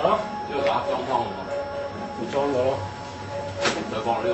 咯，呢個打裝湯喎，要裝咗咯，就放呢個。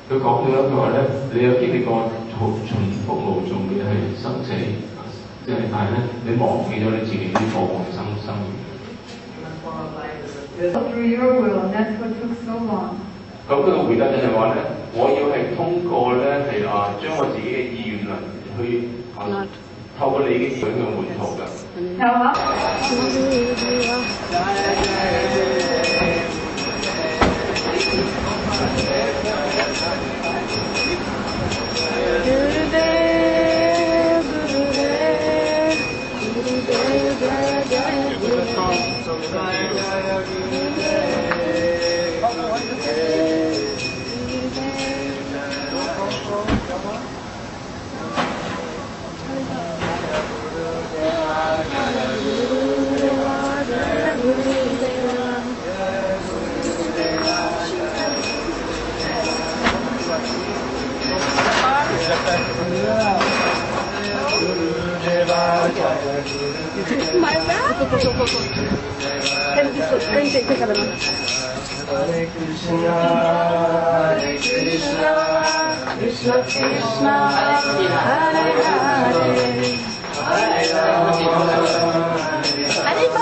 佢講咗佢話咧，你有經歷過重複無盡嘅係生死，即係但係咧，你忘記咗你自己啲過往嘅生活。Through your will, and that's what took so long. 咁佢嘅回答就係話咧，我要係通過咧係將我自己嘅意願去透過你嘅意願去滿足㗎。My bad. Thank you very much. Hare Krishna, Krishna Krishna, Hare Hare, Hare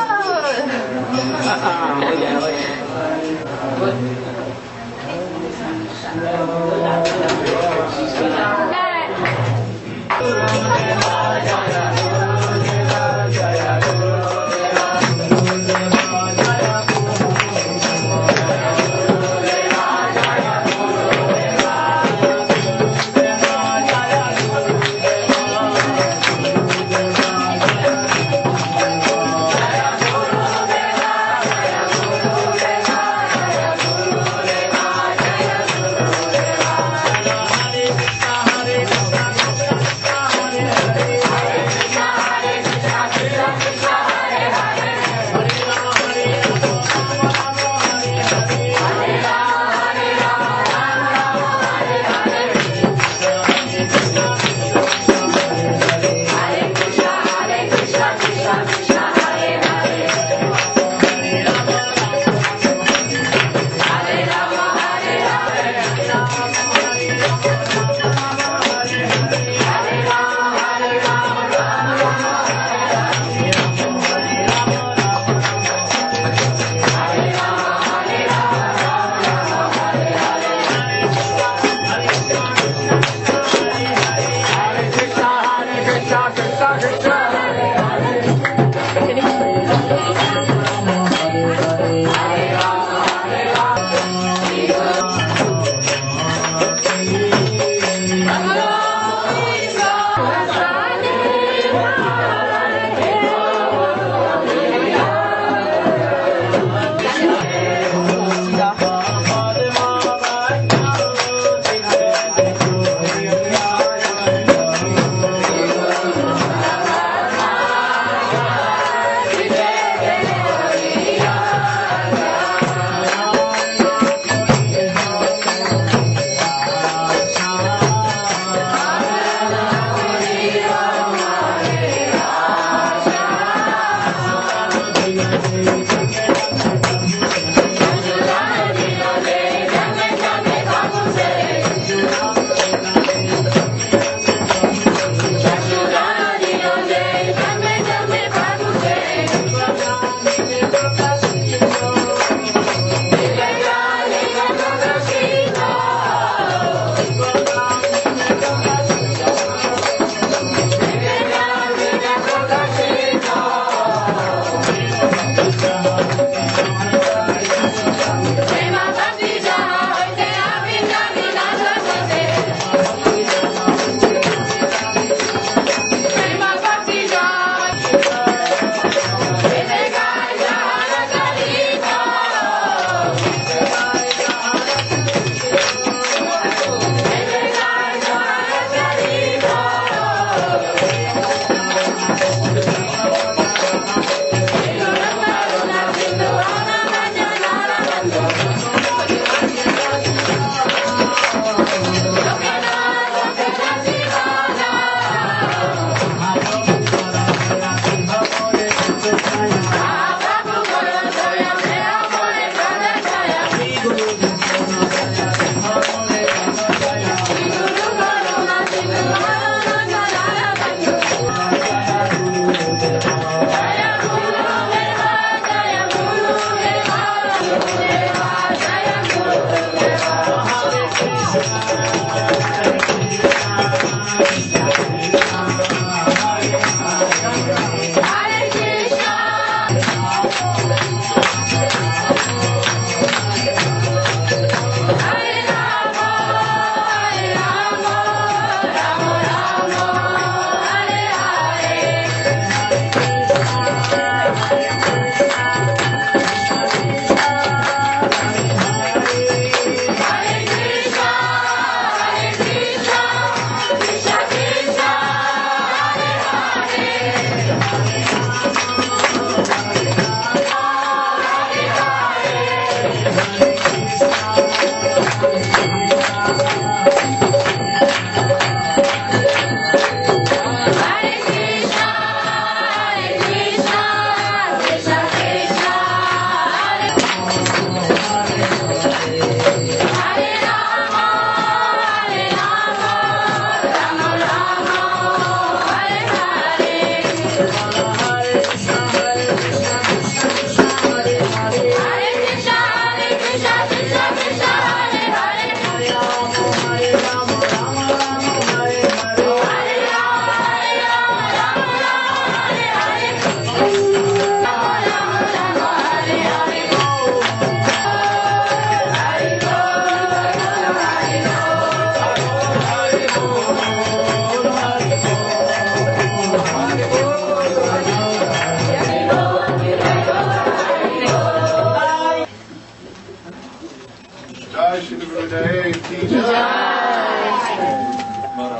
Jai Shri Gurudev ki Jai.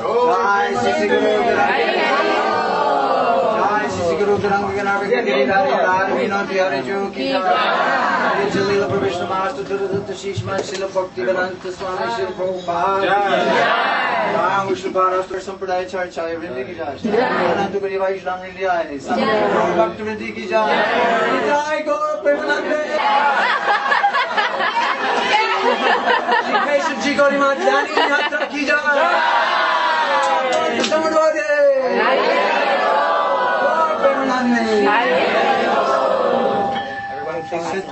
Jai Shri Gurudev. Jai Shri Gurudev Ganarvika Giridhari Radha Vinoti Ariju ki Jai. Jalila Pravishna Master Durudutta Shishman Shila Bhakti Vedanta Swami Shila Prabhupada. Jai Vishnu Parastar Sampradaya Charchaya Vrindi ki Jai. Ananta Guri Vaishnava Vrindi Ayani. Sampradaya Bhakti Vrindi ki Jai. Jai Gaur Premanande. Shri Keshav Ji Gauri Mat Dani Yatra ki Jai. Everyone please sit.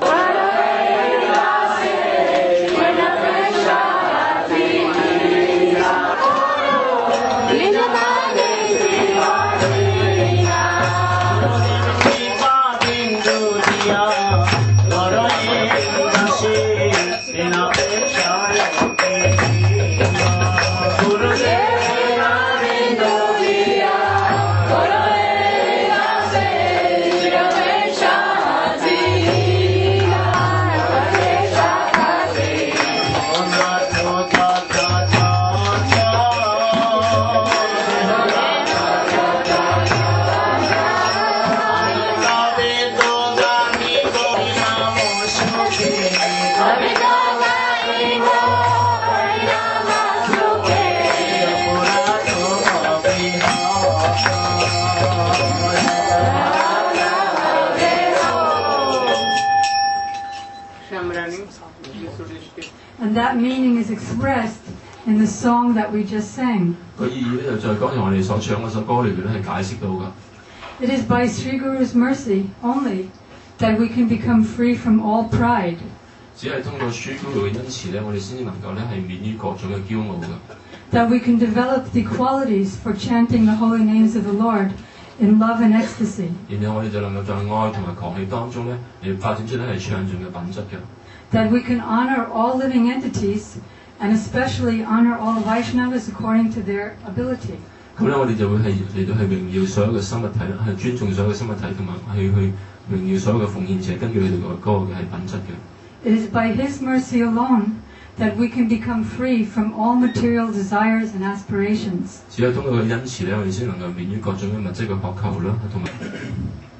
And that meaning is expressed in the song that we just sang. 個意義咧就在剛才我哋所唱嗰首歌裏邊咧係解釋到㗎。It is by Sri Guru's mercy only that we can become free from all pride. 只係通過書居魯嘅恩慈咧，我哋先至能夠咧係免於各種嘅驕傲㗎。That we can develop the qualities for chanting the holy names of the Lord in love and ecstasy. 然後我哋就能夠在愛同埋狂喜當中咧，嚟發展出咧係暢盡嘅品質嘅。That we can honor all living entities and especially honor all Vaishnavas according to their ability. 咁咧，我哋就會係嚟到係榮耀所有嘅生物體啦，係尊重所有嘅生物體，同埋去榮耀所有嘅奉獻者，根據佢哋嗰個嘅係品質嘅。It is by His mercy alone that we can become free from all material desires and aspirations. 只有通過佢恩慈咧，我哋先能夠免於各種嘅物質嘅渴求啦，同埋。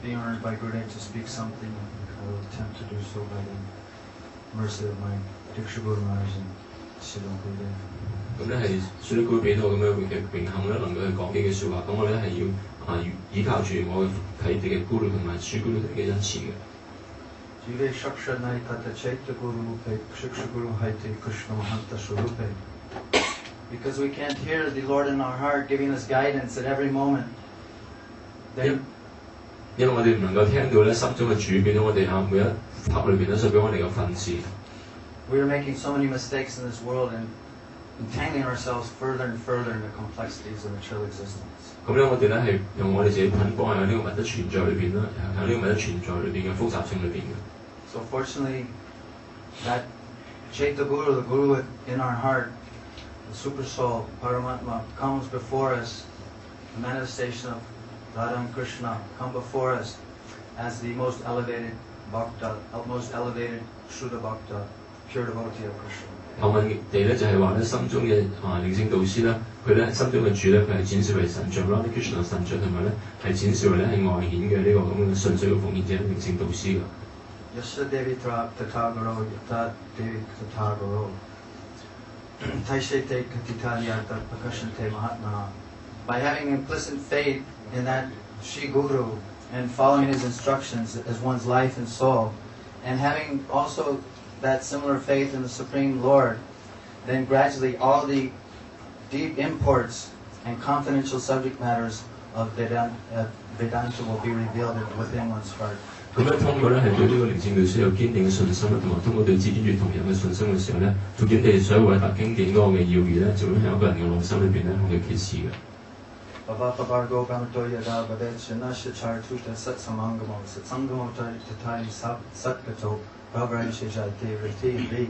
Being honored by Gurudev to speak something, I will attempt to do so by the mercy of my Diksha Guru Maharaj and Srila Gurudev. 咁咧係書記俾到咁樣嘅榮幸咧，能夠去講幾句説話。咁我咧係要依靠住我嘅啟迪嘅 Guru 同埋書 Guru 嘅恩慈嘅。Jive Shaksha Nai Tata Chaita Guru Rupe, Shiksha Guru Haite Krishna Mahanta Swarupe. Because we can't hear the Lord in our heart giving us guidance at every moment. Then 因為我哋唔能夠聽到咧心中嘅主俾到我哋每一刻裏邊咧，所俾我哋嘅訓示。We are making so many mistakes in this world and entangling ourselves further and further in the complexities of material existence. 咁咧，我哋咧係用我哋自己捆綁喺呢個物質存在裏邊啦，喺呢個物質存在裏邊嘅複雜性裏邊嘅。So fortunately, that Chaita Guru, the Guru in our heart, the Super Soul, Paramatma, comes before us, the manifestation of Radha and Krishna, come before us as the most elevated Bhakta, most elevated Shuddha Bhakta, pure devotee of Krishna. 幸運地咧就係話咧心中嘅靈性導師咧，佢咧心中嘅主咧，佢係展示為神像啦，啲 Krishna 神像同埋咧係展示為咧係外顯嘅呢個咁嘅純粹嘅奉獻者靈性導師嘅。Yasya Devi Tathagaro, Yata Devi Tathagaro, Taishete Katitalyata Pakashante Mahatmana. By having implicit faith in that Shri Guru and following his instructions as one's life and soul, and having also that similar faith in the Supreme Lord, then gradually all the deep imports and confidential subject matters of Vedanta will be revealed within one's heart. 咁咧通過咧係對呢個靈性導師有堅定嘅信心啦，同埋通過對至尊主同人嘅信心嘅時候咧，逐漸地所謂大經典嗰個嘅要義咧，就會喺一個人嘅內心裏邊咧向佢揭示嘅。Bhavapavargo Brahmato Yada Bhavet Chartuta Satsamangamo Satsangamo Tatai Satkato Bhavarishajate Riti.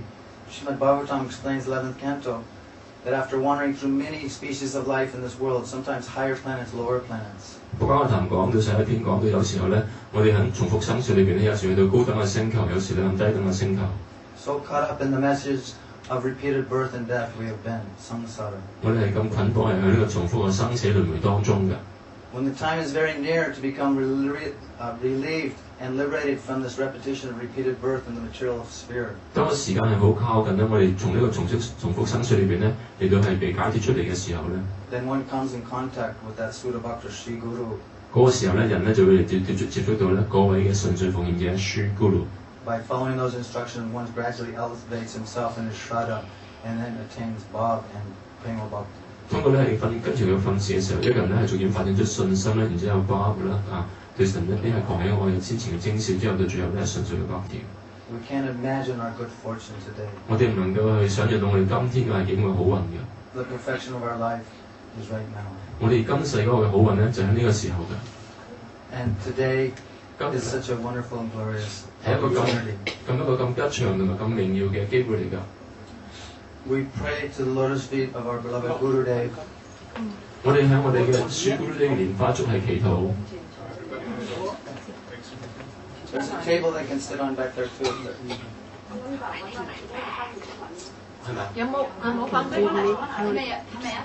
Srimad Bhagavatam explains 11th canto that after wandering through many species of life in this world, sometimes higher planets, lower planets. 不過我談講到11篇講到有時候咧，我哋喺重複生死裏邊咧，有時去到高等嘅星球，有時咧低等嘅星球。So caught up in the message of repeated birth and death we have been, samsara. 我哋係咁捆綁喺呢個重複嘅生死輪迴當中嘅。When the time is very near to become relieved and liberated from this repetition of repeated birth in the material sphere. 當個時間係好靠近咧，我哋從呢個重複生死裏邊咧嚟到係被解脫出嚟嘅時候咧， Then one comes in contact with that Sudabhakta Sri Guru. 嗰個時候咧，人咧就會接觸到咧嗰位嘅純粹奉獻者 Sri Guru。 By following those instructions, one gradually elevates himself in his shraddha and then attains bhav and prema bhakti. 通過咧係跟住佢訓示嘅時候，一個人咧係逐漸發展出信心咧，然之後bhav啦對神咧呢係狂喜愛先前嘅徵兆之後，到最後咧係純粹嘅bhakti。 We can't imagine our good fortune today. 我哋唔能夠去想像到我哋今天嘅係幾咁嘅好運嘅。 The perfection of our life is right now. 我哋今世嗰個嘅好運咧就喺呢個時候嘅。 And today is such a wonderful and glorious 係一個 opportunity. 咁吉祥同埋咁榮耀嘅機會嚟㗎。 We pray to the lotus feet of our beloved Gurudev. 我哋喺我哋嘅書咕呢個蓮花足係祈禱。 There's a table they can sit on back there too. 係咪？有冇放俾我哋？係咪一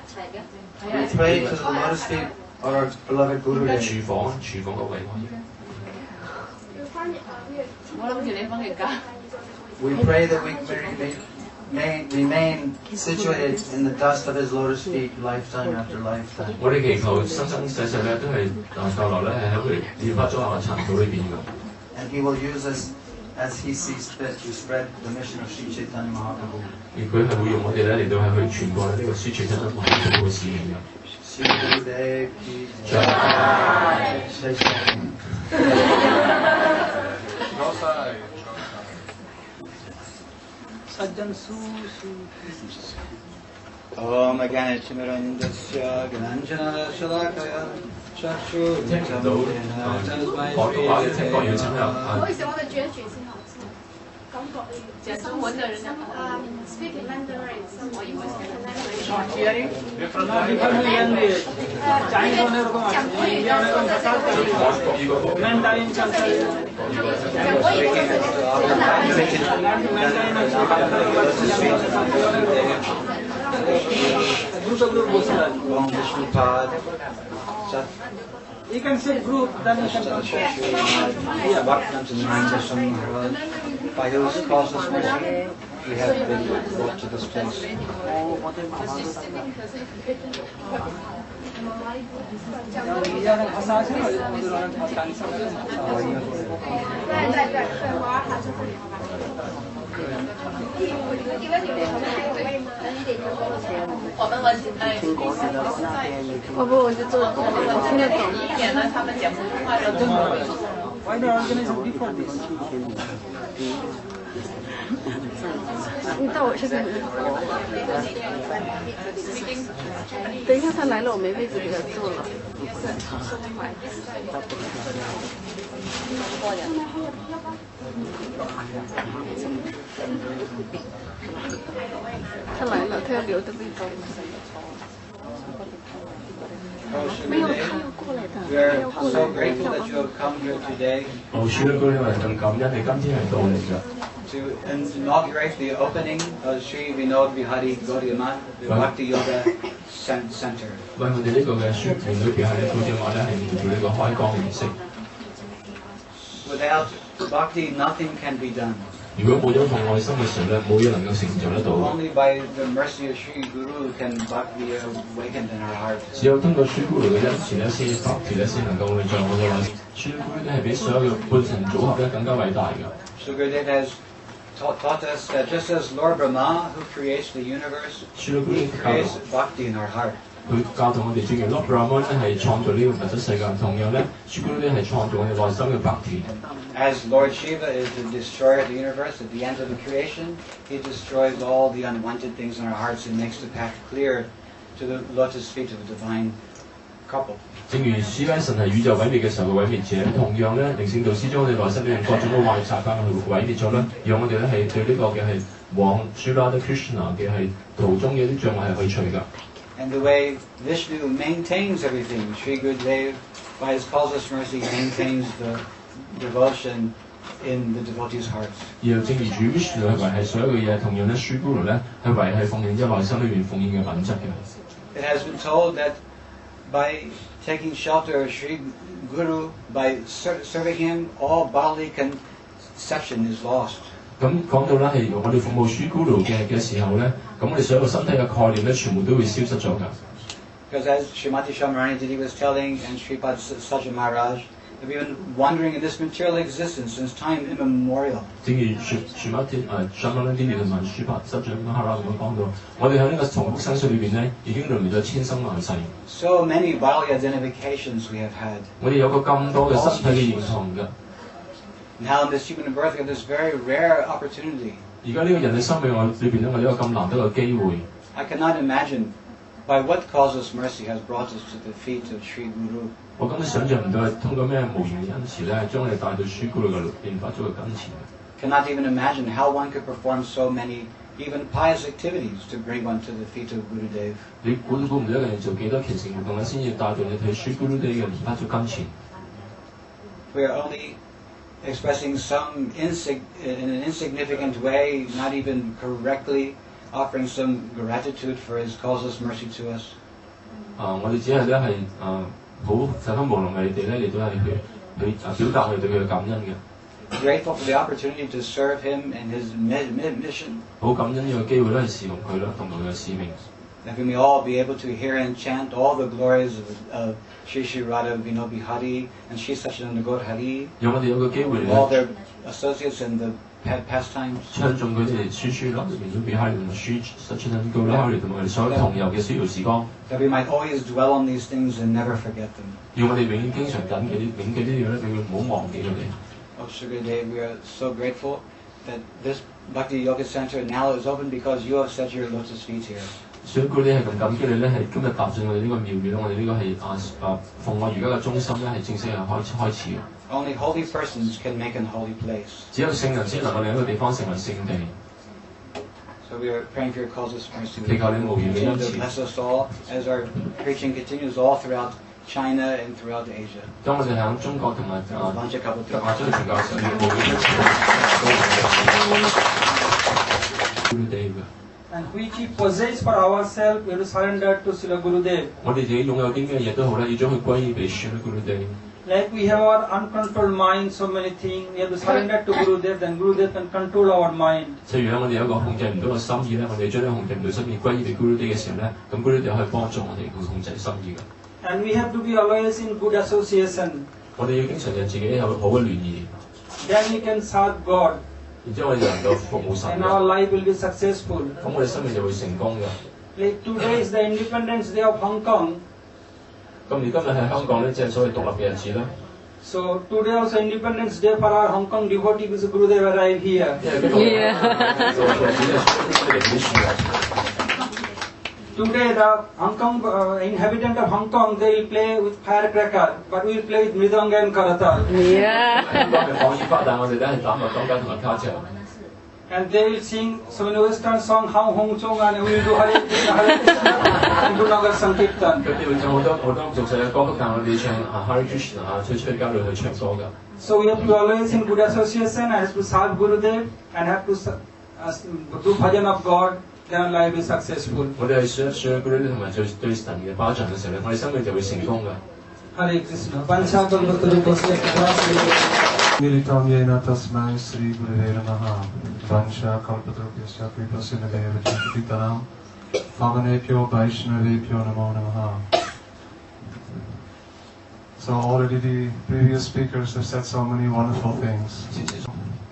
齊嘅？ We pray to the lotus feet of our beloved Gurudev. 廚房嗰位。我諗住你翻嚟㗎。 We pray that we may remain situated in the dust of his lotus feet lifetime after lifetime. 我哋祈求生生世世咧都係逗留咧係喺佢蓮花足下嘅塵土裏邊㗎。 And he will use us as he sees fit to spread the mission of Sri Chaitanya Mahaprabhu. 而佢係會用我哋咧嚟到係去傳播呢個書傳真真華嘅個使命嘅。 Shri Gurudev ki jai. Jai Swami. Om Agyanachimirantasya Gyananjana Shalakaya Chakshurmittam Yena Tasmai Shri Gurudev. 不好意思，我哋轉一轉先好，感覺講中文的人呢speaking Mandarin，我以為係 You can say group, then you can By whose causeless mercy we have been brought to this place. Why the organism before this? 你到我这边来。等一下他来了，我没位置给他坐了。他来了，他要留的位置。没有，他要过来的。 We are so grateful that you have come here today 我書咧嗰啲我係咁感恩，你今天係到嚟㗎。 to inaugurate the opening of Sri Vinod Vihari Gaudiya the Bhakti Yoga Center. 為我哋呢個嘅書團裏邊係咧，好似我咧係做呢個開光儀式。 Without bhakti, nothing can be done. 如果冇咗份愛心嘅時候咧，冇嘢能夠成就得到。 Only by the mercy of Sri Guru can bhakti be awakened in our heart. 只有通過書咕嚕嘅恩慈咧，先白條咧先能夠去在我嘅內。書咕嚕咧係比所有嘅伴成組合咧更加偉大㗎。 So Gurudev has taught us that just as Lord Brahma, who creates the universe, he creates bhakti in our heart. 佢教導我哋正如 Lord Brahma 咧係創造呢個物質世界，同樣咧，書咕嚕咧係創造我哋內心嘅白田。 As Lord Shiva is the destroyer of the universe, at the end of the creation, he destroys all the unwanted things in our hearts and makes the path clear to the lotus feet of the divine couple. 正如斯威神係宇宙毀滅嘅時候嘅毀滅者，同樣咧，靈性導師將我哋內心裏面各種嘅壞習慣去毀滅咗咧，讓我哋咧係對呢個嘅係往 Sri Radha Krishna 嘅係途中嘅啲障礙係去除㗎。 And the way Vishnu maintains everything, Sri Gurudev, by his causeless mercy, maintains the devotion in the devotees' hearts. 然後正如主 Vishnu 係維係所有嘅嘢，同樣咧Sri Guru咧係維係奉獻咗內心裏邊奉獻嘅品質嘅。It has been told that by taking shelter of Sri Guru, by serving him, all bodily conception is lost. 咁講到咧係我哋服務Sri Guru嘅時候咧，咁我哋所有身體嘅概念咧，全部都會消失咗㗎。Because as Srimati Shamarani Didi was telling, and Sripad Saja Maharaj, that we've been wandering in this material existence since time immemorial. 正如Srimati Shamarani Didi 同埋Sripad Saja Maharaj 咁講到，我哋喺呢個重複生死裏邊咧，已經輪迴咗千生萬世。So many bodily identifications we have had. 我哋有個咁多嘅身體嘅認同㗎。Now in this human birth, we have this very rare opportunity. 而家呢個人嘅生命裏邊咧，我哋有一個咁難得嘅機會。I cannot imagine by what causeless mercy has brought us to the feet of Sri Guru. 我根本想象唔到係通過咩無形嘅恩慈咧，將我哋帶到Sri Guru嘅變化咗嘅跟前。Cannot even imagine how one could perform so many even pious activities to bring one to the feet of Gurudev. 你估都估唔到一個人做幾多虔誠活動咧，先至帶到你睇Sri Guru Dev嘅變化咗跟前。We are only expressing some in an insignificant way, not even correctly offering some gratitude for his causeless mercy to us. 我哋只係咧係好十分無能為地咧嚟到係去表達我哋對佢嘅感恩嘅。Grateful for the opportunity to serve him in his mission. 好感恩呢個機會咧，係侍奉佢啦，同埋佢嘅使命。That we may all be able to hear and chant all the glories of Sri Sri Radha Vinobi Hari and Sri Satchidananda Gaur Hari. 讓我哋有個機會 all their associates in the pastimes. 唱頌佢哋Sri Sri Radha Vinobi Hari 同埋Sri Satchidananda Gaur Hari 同埋我哋所有同遊嘅逍遙時光。That we might always dwell on these things and never forget them. 要我哋永遠經常緊記呢樣咧，俾佢唔好忘記佢哋。Oh, Sugadev, we are so grateful that this Bhakti Yoga Center now is open because you have set your lotus feet here. 所以佢哋係咁感激你咧，係今日踏進我哋呢個廟宇，我哋呢個係奉愛瑜伽嘅中心咧，係正式係開始嘅。Only holy persons can make an holy place. 只有聖人先能夠令一個地方成為聖地。So we are praying for your causeless mercy. 祈求你無緣嘅恩 To 慈。 bless us all as our preaching continues all throughout China and throughout Asia. 當我哋喺中國同埋亞洲嘅傳教士，要無緣一齊。And which we possess for ourselves, we have to surrender to Srila Gurudev. 我哋自己擁有啲咩嘢都好咧，要將佢歸於俾Sri Gurudev。Like we have our uncontrolled mind, so many things, we have to surrender to Gurudev, then Gurudev can control our mind. 即係如果我哋有一個控制唔到嘅心意咧，我哋將呢個控制唔到心意歸於俾 Gurudev 嘅時候咧，咁 Gurudev 可以幫助我哋去控制心意嘅。And we have to be always in good association. 我哋要經常讓自己有好嘅聯誼。Then we can serve God. 然之後我哋能夠服務神。And our life will be successful. 咁我哋生命就會成功嘅。Like today is the Independence Day of Hong Kong. 咁而今日喺香港咧，即係所謂獨立嘅日子啦。So today also Independence Day for our Hong Kong devotee because Gurudev arrived here. Today the Hong Kong inhabitant of Hong Kong they will play with firecracker, but we will play with mridanga and karatal. And they will sing so many Western song, Hang Hong Chong, and we will do Hare Krishna, Hare Krishna, and do Nagar Sankirtan. So we have to be always in good association and have to serve Gurudev and have to do bhajan of God. Then life is successful. 我哋係想嗰啲同埋對神嘅巴掌嘅時候咧，我哋生命就會成功㗎。Hare Krishna. Panchakalpatarupasya Militam yena tasmai Sri Gurave Namaha. Panchakalpatarupasya Kripasyanadeva Chankatitanam. Pavanepyo Vaishnavepyo Namo Namaha. So already the previous speakers have said so many wonderful things.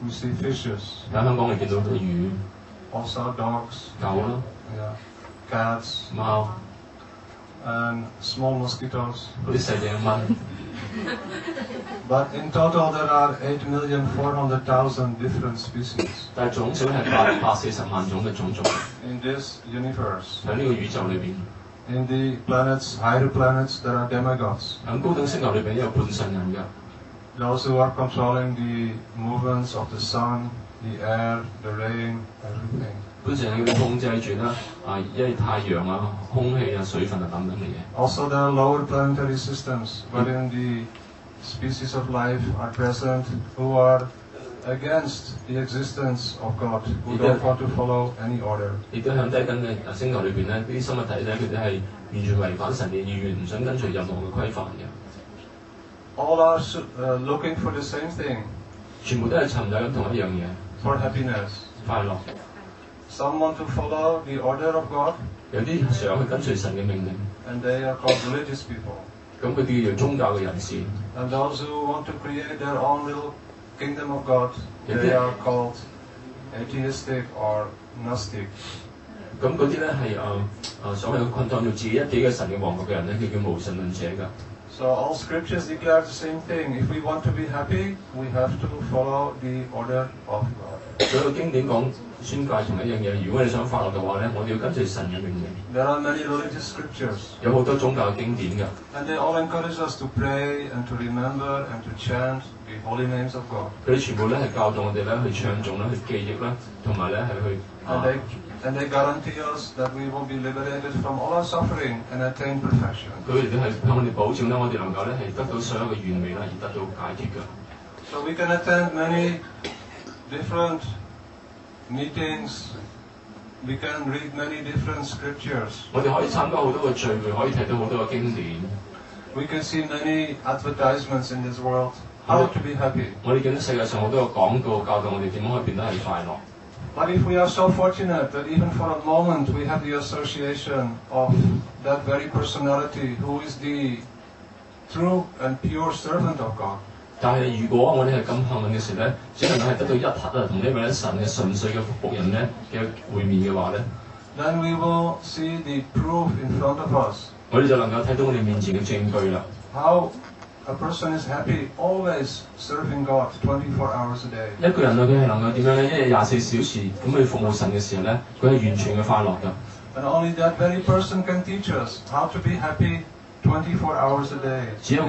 We see fishes. 喺香港你見到好多魚。Also dogs, yeah, cats, and small mosquitoes. But in total there are 8,400,000 different species. In this universe. In the planets, higher planets, there are demigods. Those who are controlling the movements of the sun, the air, the rain, everything. Also there are lower planetary systems wherein the species of life are present who are against the existence of God, who don't want to follow any order. 亦都向低等嘅星球裏邊咧，呢啲生物體咧，佢哋係完全違反神嘅意願，唔想跟隨任何嘅規範嘅。All are looking for the same thing. 全部都係尋找緊同一樣嘢。For happiness. 快樂。Some want to follow the order of God. 有啲想去跟隨神嘅命令。And they are called religious people. 咁佢哋叫做宗教嘅人士。And those who want to create their own little kingdom of God, they are called atheistic or Gnostic. 咁嗰啲咧係所謂嘅困當做自己一己嘅神嘅王國嘅人咧，佢叫無神論者㗎。So all scriptures declare the same thing. If we want to be happy, we have to follow the order of God. 所有經典講宣介同一樣嘢。如果你想快樂嘅話咧，我哋要跟隨神嘅命令。There are many religious scriptures. 有好多宗教嘅經典㗎。And they all encourage us to pray and to remember and to chant the holy names of God. 佢哋全部咧係教導我哋咧去唱頌啦、去記憶啦，同埋咧係去。And they guarantee us that we will be liberated from all our suffering and attain perfection. 佢哋都係向我哋保證咧，我哋能夠咧係得到所有嘅完美啦，而得到解脫㗎。So we can attend many different meetings. We can read many different scriptures. 我哋可以參加好多嘅聚會，可以睇到好多嘅經典。We can see many advertisements in this world. How to be happy. 我哋見到世界上好多嘅廣告教導我哋點樣可以變得係快樂。But if we are so fortunate that even for a moment we have the association of that very personality who is the true and pure servant of God. 但係如果我哋係咁幸運嘅時咧，只能夠係得到一刻啊同呢位神嘅純粹嘅僕人咧嘅會面嘅話咧， then we will see the proof in front of us. 我哋就能夠睇到我哋面前嘅證據啦。How a person is happy always serving God 24 hours a day. 一個人啊，佢係能夠點樣咧？一日24小時咁去服務神嘅時候咧，佢係完全嘅快樂㗎。And only that very person can teach us how to be happy 24 hours a day. 只有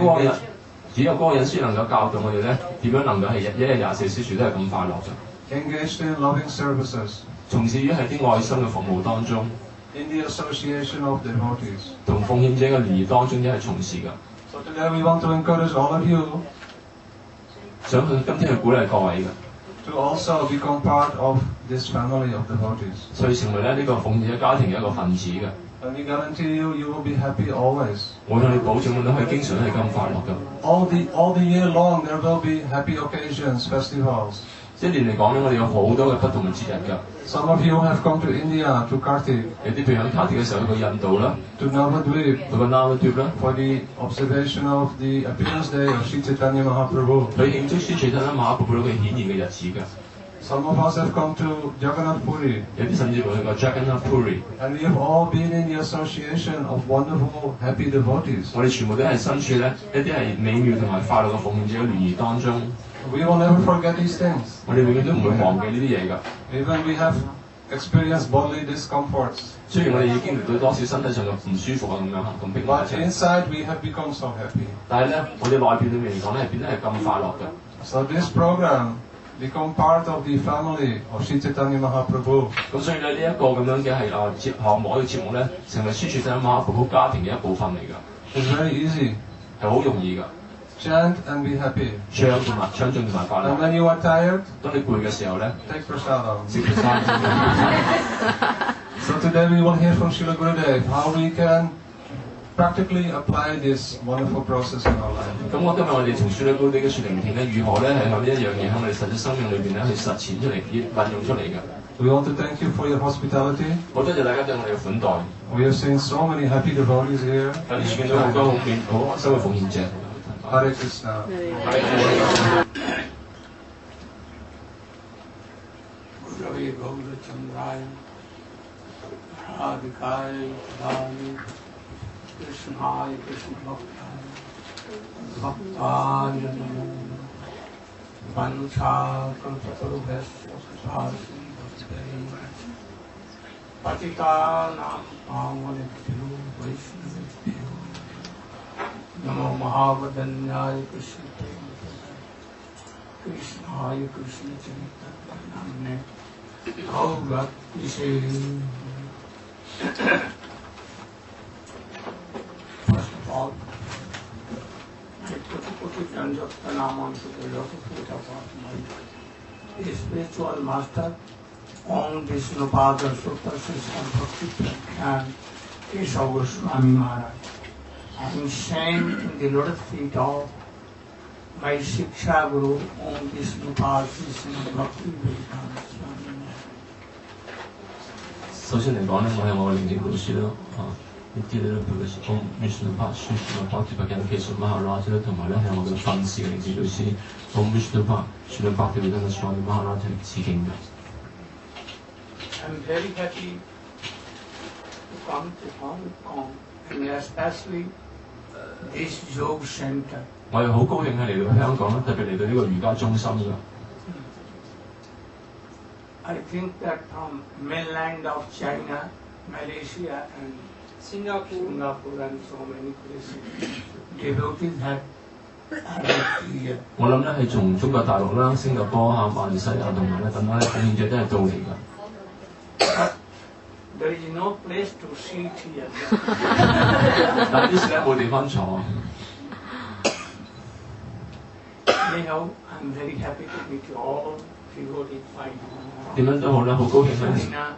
嗰個人先能夠教導我哋咧，點樣能夠係一日24小時都係咁快樂㗎。Engaged in loving services. 從事於喺啲愛心嘅服務當中。In the association of devotees. 同奉獻者嘅聯誼當中一係從事㗎。So today we want to encourage all of you. 想今天去鼓勵各位㗎。To also become part of this family of devotees. 所以成為咧呢個奉獻者家庭嘅一個分子㗎。And we guarantee you, you will be happy always. 我向你保證，你可以經常係咁快樂㗎。All the year long, there will be happy occasions, festivals. 一年嚟講咧，我哋有好多嘅不同嘅節日㗎。Some of you have come to India, to Kartik. 有啲譬如喺卡鐵嘅時候去印度啦， To Navadvip. 去個 Navadvip 啦， For the observation of the appearance day of Sri Chaitanya Mahaprabhu. 去慶祝Sri Chaitanya Mahaprabhu嘅顯現嘅日子㗎。Some of us have come to Jagannath Puri. 有啲甚至乎去過 Jagannath Puri。 And we have all been in the association of wonderful, happy devotees. 我哋全部都係身處咧一啲係美妙同埋快樂嘅奉獻者嘅聯誼當中。We will never forget these things. 我哋永遠都唔會忘記呢啲嘢㗎。Even we have experienced bodily discomforts. 雖然我哋已經歷到多少身體上嘅唔舒服啊咁樣咁逼 But inside we have become so happy. 但係咧，我哋內邊裏面嚟講咧，係變得係咁快樂嘅。So this program become part of the family of Sri Chaitanya Mahaprabhu. 咁所以咧，呢一個咁樣嘅係項目嘅節目咧，成為Sri Chaitanya Mahaprabhu家庭嘅一部分嚟㗎。It's very easy. 係好容易㗎。Chant and be happy. 唱頌同埋快樂。 And when you are tired, 當你攰嘅時候咧， take prasadam. 食prasadam。So today we will hear from Srila Gurudev how we can practically apply this wonderful process in our life. 咁我今日我哋從Srila Gurudev嘅說聆聽咧，如何咧係向呢一樣嘢喺我哋實際生命裏邊咧去實踐出嚟、運用出嚟嘅。We want to thank you for your hospitality. 好多謝大家對我哋嘅款待。We have seen so many happy devotees here. 有啲見到好多好開心嘅奉獻者。Hare Krishna. Ravi Gaura Chandrai Radhikai Dani Krishnai Krishna Bhaktai Bhaktai Namo Vancha Kalpatarubhesya Sasi Bhaktai Patita Nam Pavanebhyo Vaishnavebhyo Namo Mahavadanyaya Krishna Krishnaya Krishna Chaitanya Gaura Vishnu. First of all, I put Janjapta Naman to the Lotus Puja Patmai. the spiritual master, Om Vishnupada Sutta Sesam Bhakti Prakyan Kesava Swami Maharaj. I am staying in the lotus feet of my Shiksha Guru, Om Vishnupada Sesam Bhakti Prakyan Swami Maharaj. 首先嚟講咧，我係我嘅靈證導師啦，呢啲咧佢嘅Om Vishnupada Sesam Bhakti Prakyan Kesava Maharaj啦，同埋咧係我嘅訓示嘅靈證導師Om Vishnupada Sesam Bhakti Prakyan Swami Maharaj係致敬嘅。I'm very happy to come to Hong Kong and especially this yoga center. 我係好高興係嚟到香港啦，特別嚟到呢個瑜伽中心㗎。I think that from mainland of China, Malaysia and Singapore and so many places, devotees have here. 我諗咧係從中國大陸啦、新加坡啊、馬來西亞同埋咧等等咧貢獻者都係到嚟㗎。There is no place to sit here. 但係啲時咧冇地方坐。Anyhow, I'm very happy to meet you all. Devotees finally. 點樣都好啦，好高興咧。 China,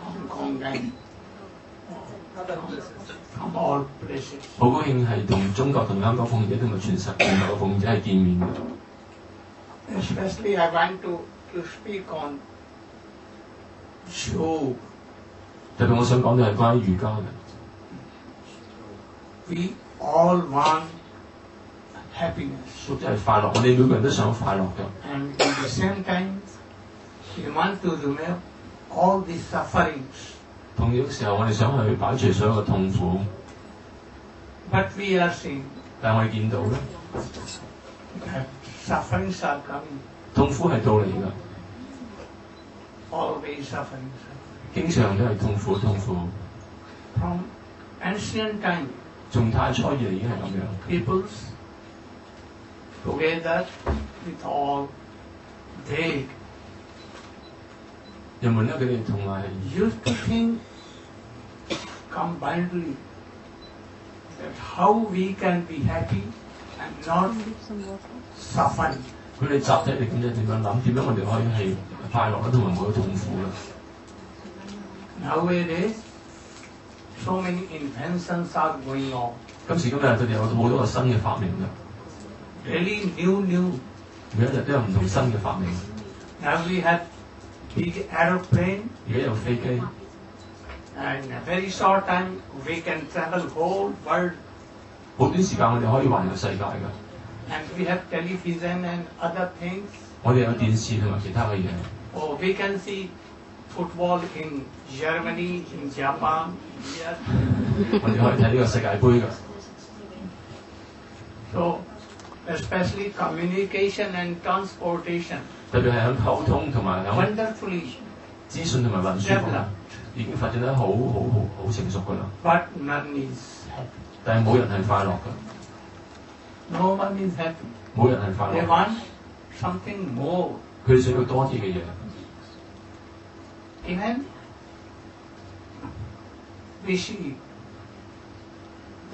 Hong Kong and from all places. 好高興係同中國同香港奉獻者同埋全球嘅奉獻者係見面嘅。 Especially I want to speak on yoga. 特別我想講嘅係關於瑜伽嘅。 We all want happiness. 即係快樂，我哋每個人都想快樂嘅。 And at the same time, we want to remove all the sufferings. 同樣嘅時候，我哋想去擺除所有嘅痛苦。 But we are seeing 但係我哋見到咧， that sufferings are coming. 痛苦係到嚟㗎， Always suffering. 經常都係痛苦。 From ancient time, 從太初以嚟已經係咁樣。 peoples together with all they 人們咧，佢哋同埋 used to think combinedly that how we can be happy and not suffering. 佢哋集體嚟咁樣點樣諗？點樣我哋可以係快樂啦，同埋冇咗痛苦啦？ Nowadays, so many inventions are going on. 今時今日佢哋有好多個新嘅發明㗎， Really new. 每一日都有唔同新嘅發明。 Now we have big aeroplane, 而家有飛機， and in a very short time we can travel whole world. 好短時間我哋可以環遊世界㗎。 And we have television and other things. 我哋有電視同埋其他嘅嘢。 Oh, we can see football in Germany, in Japan, here. 我哋可以睇呢個世界盃㗎。 So, especially communication and transportation, 特別係喺溝通同埋喺 wonderfully 資訊同埋運輸方面 developed. 已經發展得好成熟㗎啦。 But none is happy. 但係冇人係快樂㗎， No one is happy. 冇人係快 They 樂。 want something more. 佢哋想要多啲嘅嘢。 Even we see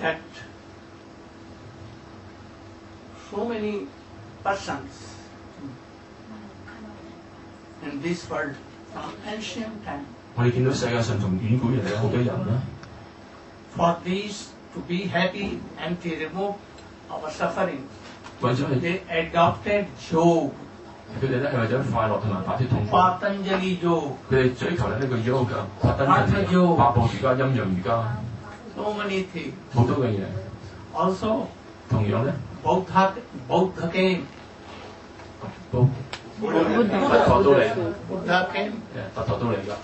that so many persons in this world from ancient time, 我哋見到世界上從遠古以嚟有好多人啦， for these to be happy and to remove our suffering, 為咗係 they adopted yoga, 佢哋咧係為咗快樂同埋擺脫痛苦。 Patanjali yoga, 佢哋追求咧呢個 yoga、帕登八嘅個 yoga 八步瑜伽、陰陽瑜伽， so many things. 好多嘅嘢。 Also, 同樣咧， Buddha came. 佛陀都嚟， Buddha came 佛陀都嚟㗎。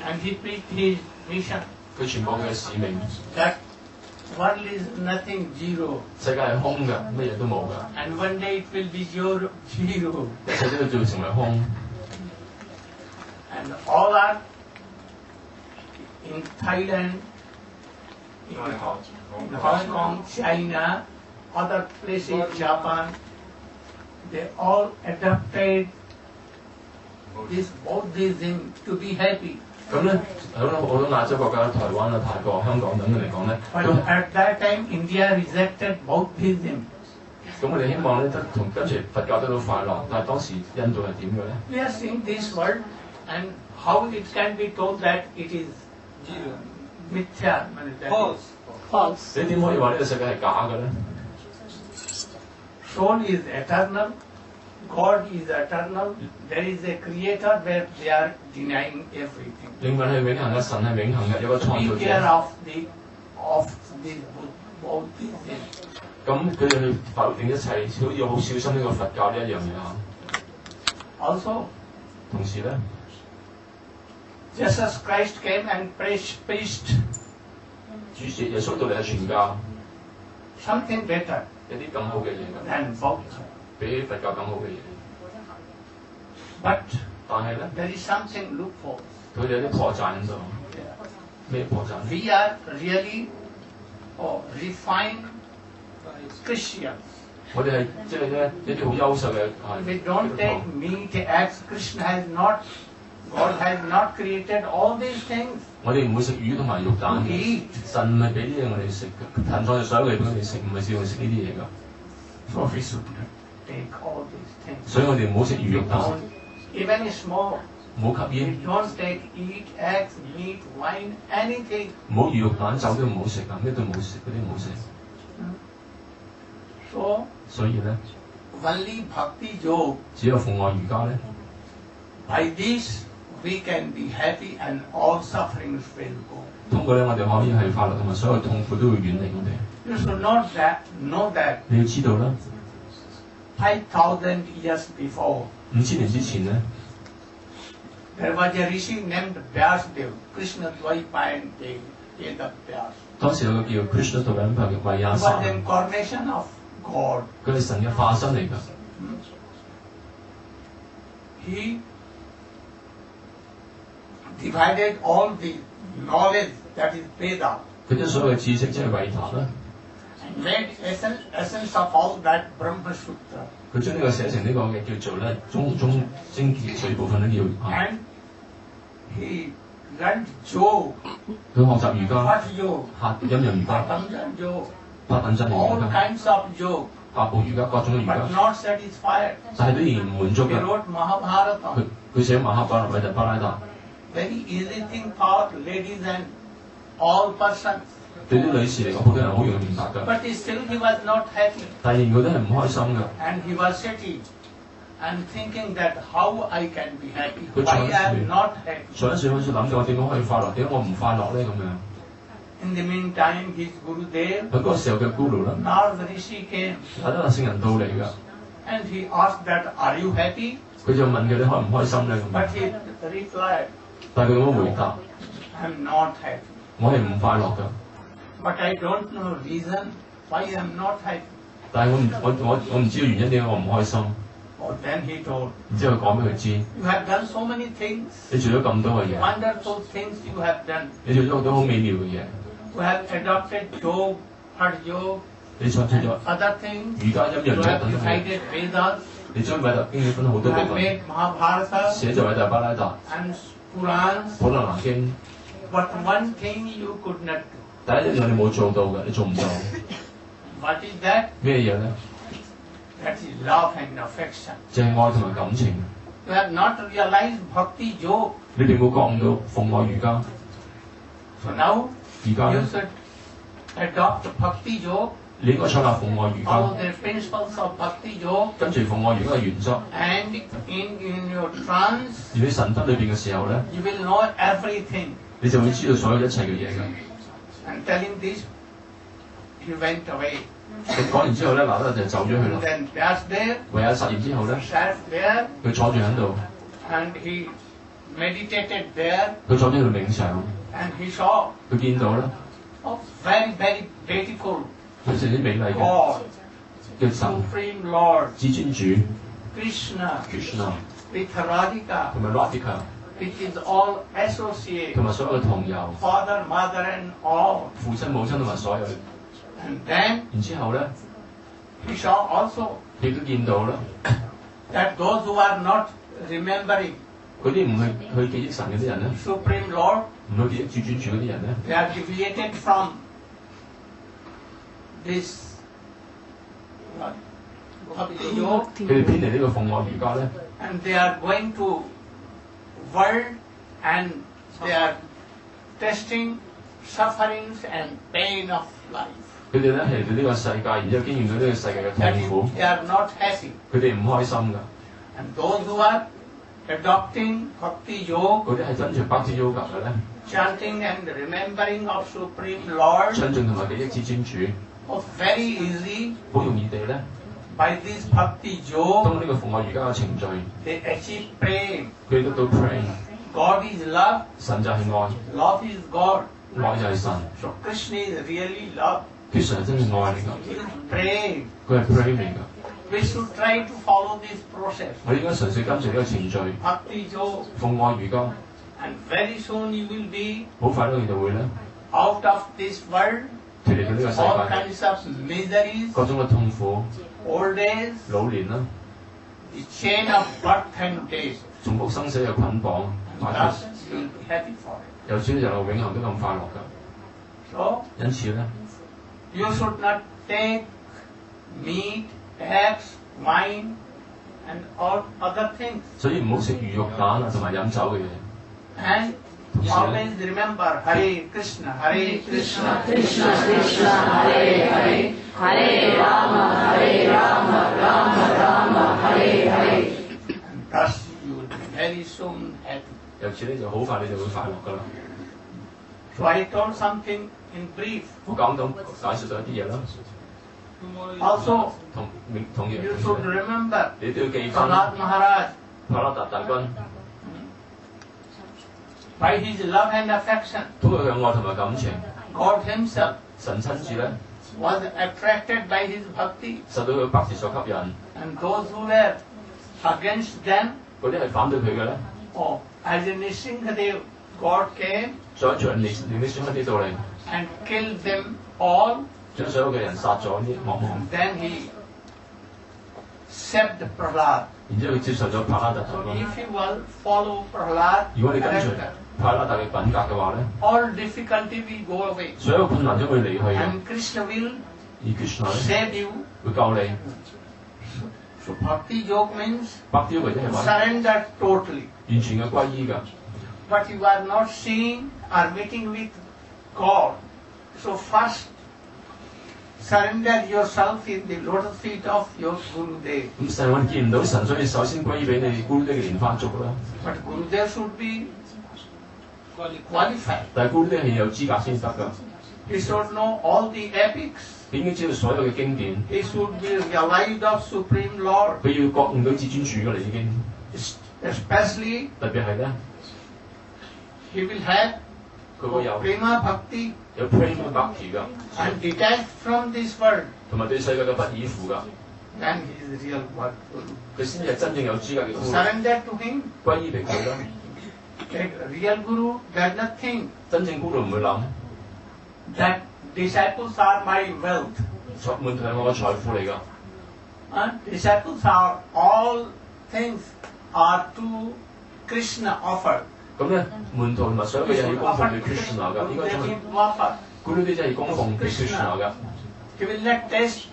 and he preached his mission 佢傳播佢嘅使命， that world is nothing, zero, 世界係空㗎，乜嘢都冇㗎， and one day it will be zero. 一切都要成為空。 And all are in Thailand, in Hong Kong, China, other places, Japan, they all adopted this Buddhism to be happy. 咁咧喺好多亞洲國家，台灣啊、泰國、香港等等嚟講咧， But at that time, India rejected Buddhism. 咁我哋希望咧得同跟住佛教得到快樂，但係當時印度係點嘅咧？ We are seeing this world and how it can be told that it is mithya, false. 你點可以話呢個世界係假嘅咧？ Soul is eternal, God is eternal, there is a creator where they are denying everything. 靈魂係永恆嘅，神係永恆嘅，有個創造 Be care 者。 of these both these things. 咁佢哋去否定一切，都要好小心呢個佛教呢一樣嘢啊。 Also, 同時咧， Jesus Christ came and preached 主耶穌到嚟係傳教 something better 有啲更好嘅嘢㗎， than both. 比起佛教更好嘅嘢。 But 但係咧， there is something loophole. 佢哋有啲破綻喺度。咩破綻？ We are really refined Christians. 我哋係即係咧一啲好優秀嘅 We don't take meat, eggs. Krishna has not, God has not created all these things. 我哋唔會食魚同埋肉蛋嘅。神唔係俾呢啲嘢我哋食嘅，神創造所有嘢俾我哋食，唔係叫我哋食呢啲嘢㗎。 So we should take all these things. 所以我哋唔好食魚肉蛋， Even small. 唔好吸 We 煙， don't eat eggs, meat, wine, anything. 唔好魚肉蛋酒都唔好食啊，咩都唔好食，嗰啲唔好食。 So 所以咧， only bhakti yoga. 只有奉愛瑜伽咧， By this we can be happy and all sufferings will go. 通過咧我哋可以係快樂，同埋所有痛苦都會遠離我哋。 You should know that 你要知道啦， 5,000 years before 5000年之前咧， there was a rishi named Vyasdev, Krishna Dvaipayan Vyas. 當時有個叫 Krishna Dvaipayan 嘅維亞 He 薩， was the incarnation of God. 佢係神嘅化身嚟㗎。 He divided all the knowledge that is Veda 佢將所有嘅知識即係維塔啦， and made essence of all that Brahma Sutra. 佢將呢個寫成呢個嘅叫做咧中精結水部分咧叫 And he learned yoga, 佢學習瑜伽、 Hatha yoga, 陰陽瑜伽、 Patanjali yoga, 巴等真理 all 瑜伽、 kinds of yoga, 八部瑜伽、各種嘅瑜伽 but，not satisfied. 但係都仍然唔滿足 He 㗎。 wrote Mahabharata, 佢寫馬哈巴拉米特巴拉達， very easy thing for ladies and all persons. 對啲女士嚟講，好多人好容易明白㗎。 But still he was not happy, 但係仍然佢都係唔開心㗎。 and he was sitting and thinking that how I can be happy, Good why choice, I am yeah. not happy. 上一次開始諗到我點樣可以快樂，點解我唔快樂咧咁樣？ In the meantime, his Gurudev, 佢嗰個時候嘅 Guru 啦， Narayana Rishi came, 有得聖人到嚟㗎， and he asked that, are you happy? 佢就問佢你開唔開心咧咁。 But he replied, 但係佢咁樣回答， I'm not happy. 我係唔快樂㗎。 But I don't know reason why I'm not happy. 但係我唔知道原因點解我唔開心。 Oh, then he told, 然之後講俾佢知， you have done so many things, 你做咗咁多嘅嘢， wonderful things you have done. 你做咗好多好美妙嘅嘢， You have adopted yoga, Hatha yoga, 你創出咗 other things. 瑜伽、陰陽 You yoga have 等等嘅， recited Vedas. 你將偉特經已分好 You 多部 have 分， made Mahabharata 寫咗偉特巴拉達、 and Purans. 普羅蘭經。 But one thing you could not do. 第一樣你冇做到嘅，你做唔到 What is that? 咩嘢咧？ That is love and affection. 就係愛同埋感情。 You have not realized bhakti yoga. 你哋冇覺悟到奉愛瑜伽， So now 而家 you 咧， should adopt bhakti yoga, 你應該採納奉愛瑜 follow 伽， the principles of bhakti yoga, 跟住奉愛瑜伽嘅原則。 and in your trance, 而喺神德裏邊嘅時候咧， you will know everything. 你就會知道所有一切嘅嘢㗎。 And telling this, he went away. 佢講完之後咧，嗱咧就走咗去 And 啦。 then Vyasdev 唯有實驗之後咧， sat there 佢坐住喺度， and he meditated there, 佢坐咗喺度冥想， and he saw, 佢見到咧， oh, very, very beautiful 佢成啲美麗嘅 God, 嘅神 Supreme Lord, 至尊主 Krishna, Krishna with Radhika, 同埋 Radhika which is all associate, 同埋所有嘅同遊， father, mother, and all. 父親母親同埋所有。 And then 然之後咧， he saw also 亦都見到啦， that those who are not remembering 嗰啲唔去記憶神嗰啲人咧， Supreme Lord, 唔去記憶至尊主嗰啲人咧， they are deviated from this bhakti yoga, 佢哋偏離呢個奉愛瑜伽咧， and they are going to world and they are testing sufferings and pain of life. 佢哋咧係對呢個世界，然之後經驗到呢個世界嘅 That 痛苦 is, they are not happy. 佢哋唔開心㗎。 And those who are adopting bhakti yoga, 嗰啲係跟住 Bhakti Yoga 嘅咧， chanting and remembering of Supreme Lord, 親近同埋記憶至尊主， was very easy. 好容易地咧， By this bhakti yoga, 當呢個奉愛瑜伽嘅程序， they achieve prema. 佢哋得到 pray， God is love, 神就係愛， love is God. 愛就係神， So Krishna is really love. 其實係真係愛嚟㗎， He is praying. 佢係 pray 嚟㗎。 We should try to follow this process. 我應該嘗試跟住呢個程序， Bhakti yoga. 奉愛瑜伽， And very soon you will be 好快咧，你就會咧 out of this world, 脱離到呢個世 all 界， kinds of miseries, 各種嘅痛苦、 old age, 老年啦， the chain of birth and death. 重複生死嘅捆綁， And thus you will be happy for it. 由此就永恆都咁快樂㗎。 So 因此咧， you should not take meat, eggs, wine, and all other things. 所以唔好食魚肉蛋啊，同埋飲酒嘅嘢。 And always remember Hare Krishna, Hare Krishna, Krishna Krishna Hare Hare Hare Rama Rama Rama Hare Hare. and thus you will be very soon happy. 由此咧就好快你就會快樂㗎啦。 So I told something in brief. 我講到解釋咗一啲嘢啦， Also, 同樣 you should remember 你都要記翻 Prahlad Maharaj, 帕拉達大軍， by his love and affection, 通過佢嘅愛同埋感情， God himself 神親自咧 was attracted by his bhakti, 受到佢百事所吸引， and those who were against them, 嗰啲係反對佢嘅咧， oh, as in Nishingadev, God came 再像你啲選喺呢度嚟， and killed them all, 將所有嘅人殺咗啲惡魔， and then he accepted Prahlad. 然之後佢接受咗帕拉達大 So 軍。 if you will follow Prahlad 如果你跟隨 character, 帕拉達嘅品格嘅話咧， all difficulty will go away, 所有困難都會離去嘅， and Krishna will 而 Krishna 咧 save you. 會救你。 So bhakti yoga means 百雕或者係話 surrender totally. 完全嘅歸依㗎。 But you are not seeing or meeting with God. So first, surrender yourself in the lotus feet of your Gurudev. 咁成日我哋見唔到神，所以首先歸依俾你咕嚕啲嘅蓮花足啦。 But Gurudev should be qualified. 但係咕嚕啲係有資格先得㗎。 He should know all the epics. 你應該知道所有嘅經典， He should be realized of Supreme Lord. 佢要覺悟到至尊主㗎啦已經。 Especially, 特別係咧， he will have 佢會有 prema bhakti 有 prema bhakti 㗎， and detached from this world. 同埋對世界嘅不依附㗎， Then he is real God Guru. 佢先至係真正有資格嘅 Guru， Surrender to him. 歸依俾佢啦。 A real Guru does not think 真正 Guru 唔會諗， that disciples are my wealth. 門徒係我嘅財富嚟㗎。 Disciples are all things are to Krishna offered. 咁咧，門徒同埋所有嘅嘢要供奉俾 Krishna 㗎，應該將佢 offer. 咕嚕啲真係要供奉俾 Krishna 㗎。 He will not taste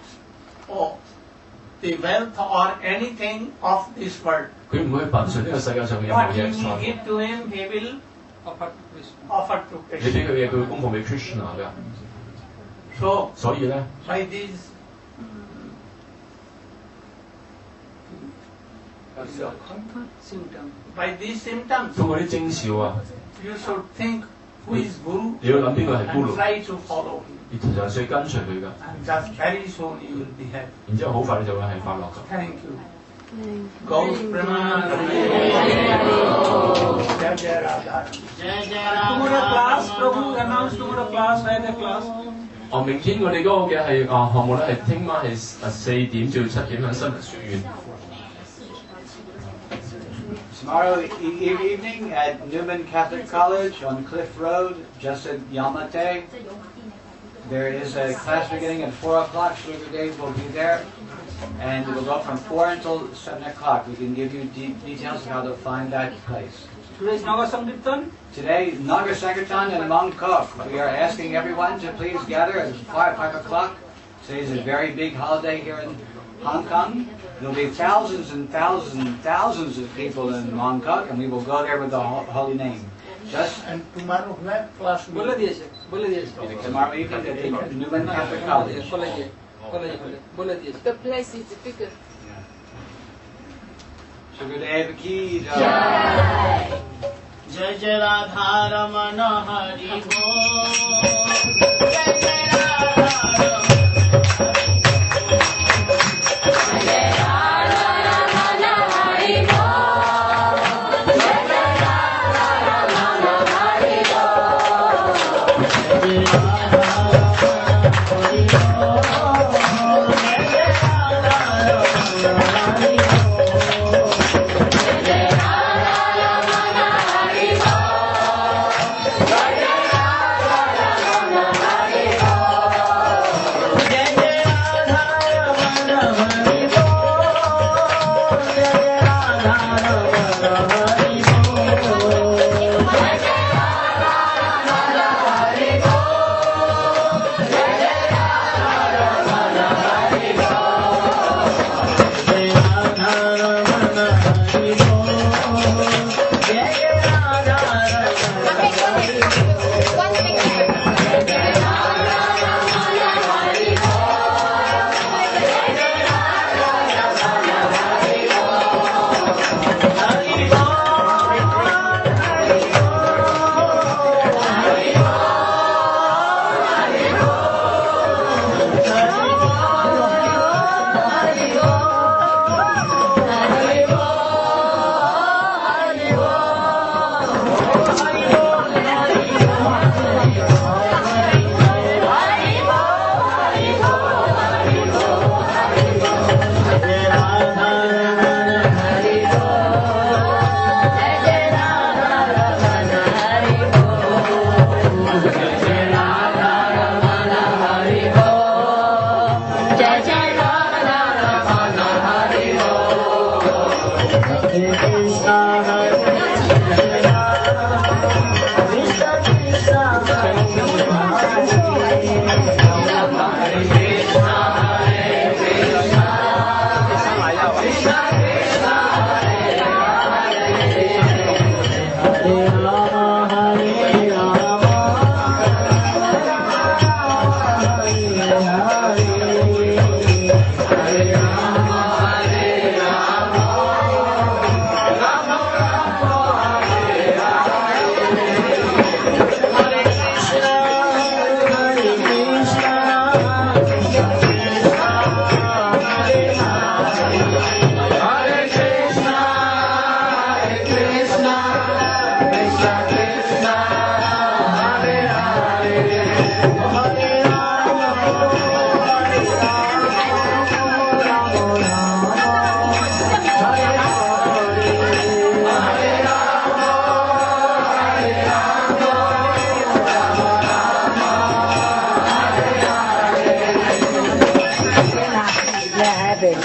the wealth or anything of this world. 佢唔會品嚐呢個世界上嘅任何 What you 嘢 will 財 give to him, he will offer to 你俾 Krishna. 佢嘢，佢會供奉俾 Krishna 㗎。 So, 所以咧， by these symptoms, 通過啲徵兆啊， you should think who is Guru 你要諗邊個係 and Guru， try to follow him. 你嘗試跟隨佢㗎， And just very soon you will be happy. 然之後好快你就會係快樂㗎。 Thank you. Gaur Pramanand. Jai Jai Radha. Jai Jai Tomorrow class, Radha. Prabhu announced tomorrow class, where the class? 明天我哋嗰個嘅係項目咧係聽晚係4點至7點喺新聞書院。 Tomorrow evening at Newman Catholic College on Cliff Road, just at Yamate. There is a class beginning at 4 o'clock. Sugar Dave will be there. And it will go from 4 until 7 o'clock. We can give you details of how to find that place. Today is Naga Sankirtan. Today, Nagar Sankirtan in Mongkok. We are asking everyone to please gather at 5 o'clock Today's a very big holiday here in Hong Kong. There'll be thousands and thousands and thousands of people in Hong Kong, and we will go there with the holy name. Just And tomorrow where class? tomorrow evening at the Newman Catholic College. The place is bigger. Sukadev ki jai. Jai Jai Radha Ramana Hari Bol. Jai Jai Radha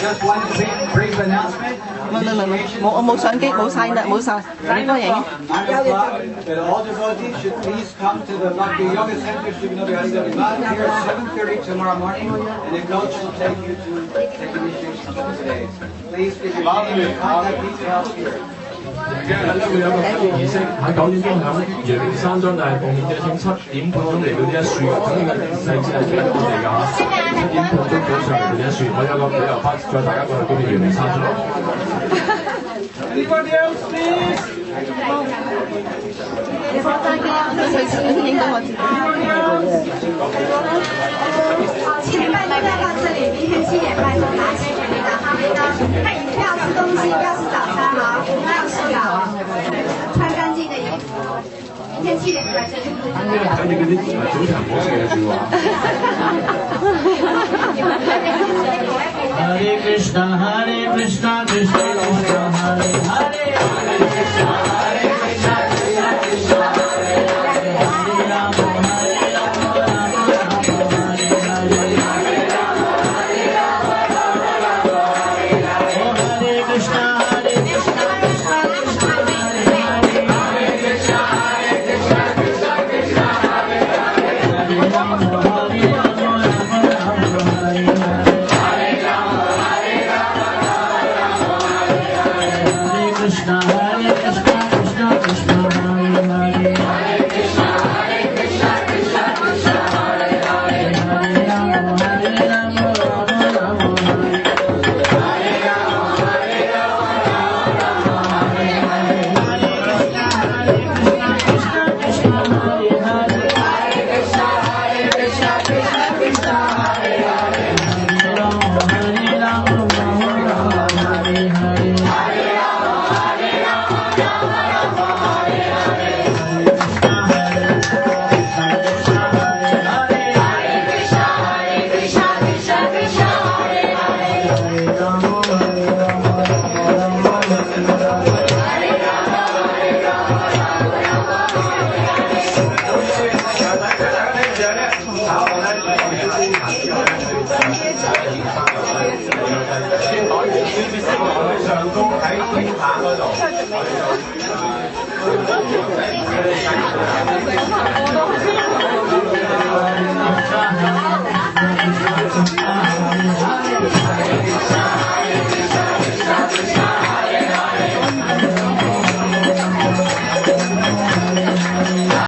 Just one brief announcement. 我冇相機，冇晒啦，冇晒，你幫影。 That all devotees should please come to the Bhakti Yoga Center here at 7:30 tomorrow morning, and the coach will take you to take initiation today. Please give your name and contact details here. 會有個儀式喺9點鐘響陽明山莊大奉獻者請7點半鐘嚟到呢一樹，咁呢個細節係俾我哋㗎7點半鐘早上嚟到呢一樹，我有個旅遊巴載大家過去嗰邊陽明山莊。Anybody else, please? 影到我自己。7点半就在到这里，明天7点半就拿起你的哈密刀，不要吃东西，不要吃早餐啊，不要洗澡，穿干净的衣服。明天7点就在这里。睇你嗰啲早晨唔好食嘅説話。Hare Krishna, Krishna Krishna, Hare Hare, Hare Krishna, Krishna Krishna, Hare Hare, Hare Rama, Hare Rama, Rama Rama, Hare Hare, Hare Rama, Hare Rama, Rama Rama, Hare Hare. Oh Hare Krishna, Krishna Krishna, Hare Hare, Hare Krishna, Krishna Krishna, Hare Hare, Hare Rama, Hare Rama, Rama Rama, Hare Bye.